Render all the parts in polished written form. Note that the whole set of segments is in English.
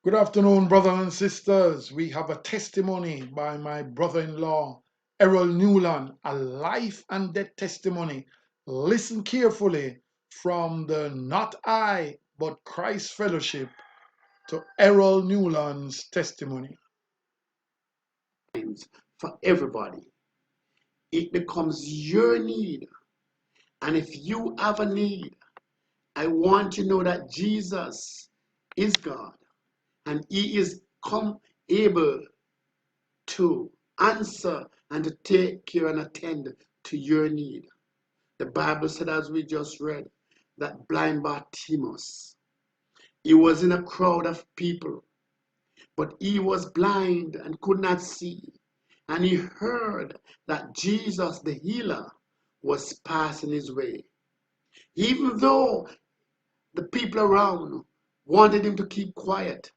Good afternoon, brothers and sisters. We have a testimony by my brother-in-law, Errol Newlands, a life and death testimony. Listen carefully from the Not I, but Christ Fellowship to Errol Newlands' testimony. For everybody, it becomes your need. And if you have a need, I want you to know that Jesus is God and He is able to answer and to take care and attend to your need. The Bible said, as we just read, that blind Bartimaeus, he was in a crowd of people, but he was blind and could not see. And he heard that Jesus, the healer, was passing his way. Even though the people around wanted him to keep quiet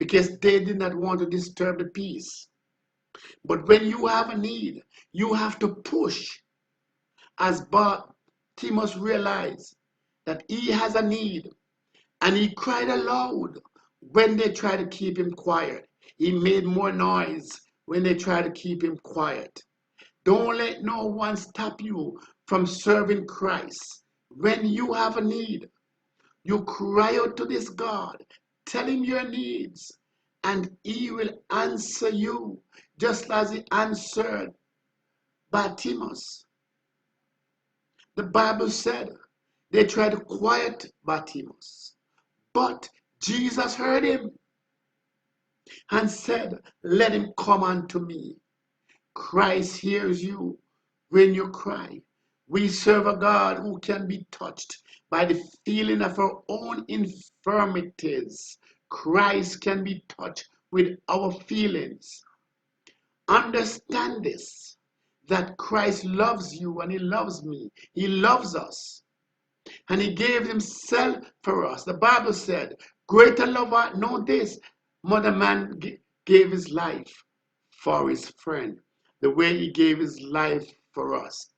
because they did not want to disturb the peace. But when you have a need, you have to push. As Bartimaeus realized that he has a need, and he cried aloud when they tried to keep him quiet. He made more noise when they tried to keep him quiet. Don't let no one stop you from serving Christ. When you have a need, you cry out to this God, tell him your needs, and he will answer you just as he answered Bartimaeus. The Bible said they tried to quiet Bartimaeus, but Jesus heard him and said, let him come unto me. Christ hears you when you cry. We serve a God who can be touched by the feeling of our own infirmities. Christ can be touched with our feelings. Understand this, that Christ loves you and he loves me. He loves us. And he gave himself for us. The Bible said, greater love, know this, mother man gave his life for his friend. The way he gave his life for us.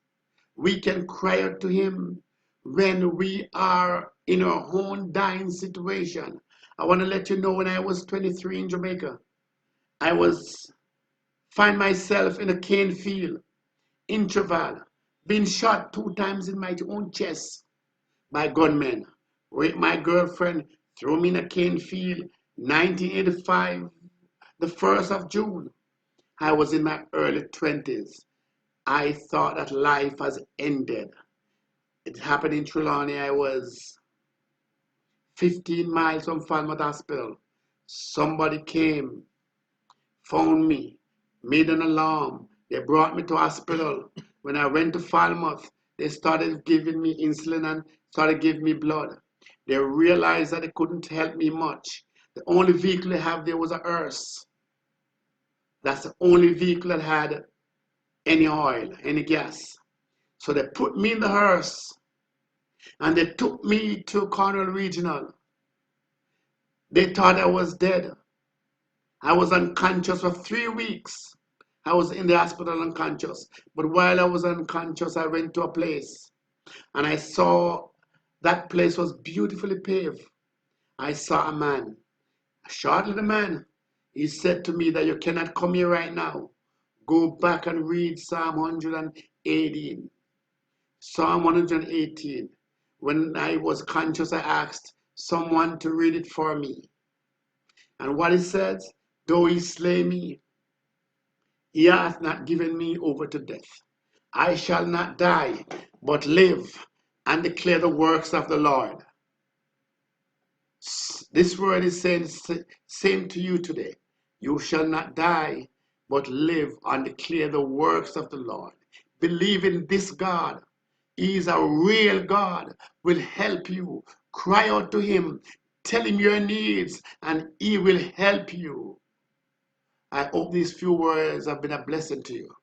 We can cry out to him when we are in our own dying situation. I want to let you know, when I was 23 in Jamaica, I find myself in a cane field, interval, being shot 2 times in my own chest by gunmen. With my girlfriend threw me in a cane field, 1985, the 1st of June. I was in my early 20s. I thought that life has ended. It happened in Trelawney. I was 15 miles from Falmouth Hospital. Somebody came, found me, made an alarm. They brought me to hospital. When I went to Falmouth, they started giving me insulin and started giving me blood. They realized that they couldn't help me much. The only vehicle they have there was a hearse. That's the only vehicle that had any oil, any gas. So they put me in the hearse and they took me to Cornwall Regional. They thought I was dead. I was unconscious for 3 weeks. I was in the hospital unconscious. But while I was unconscious, I went to a place and I saw that place was beautifully paved. I saw a man, a short little man. He said to me that you cannot come here right now. Go back and read Psalm 118. Psalm 118. When I was conscious, I asked someone to read it for me. And what it says, though he slay me, he hath not given me over to death. I shall not die, but live and declare the works of the Lord. This word is saying same to you today. You shall not die, but live and declare the works of the Lord. Believe in this God. He is a real God, will help you. Cry out to him. Tell him your needs and he will help you. I hope these few words have been a blessing to you.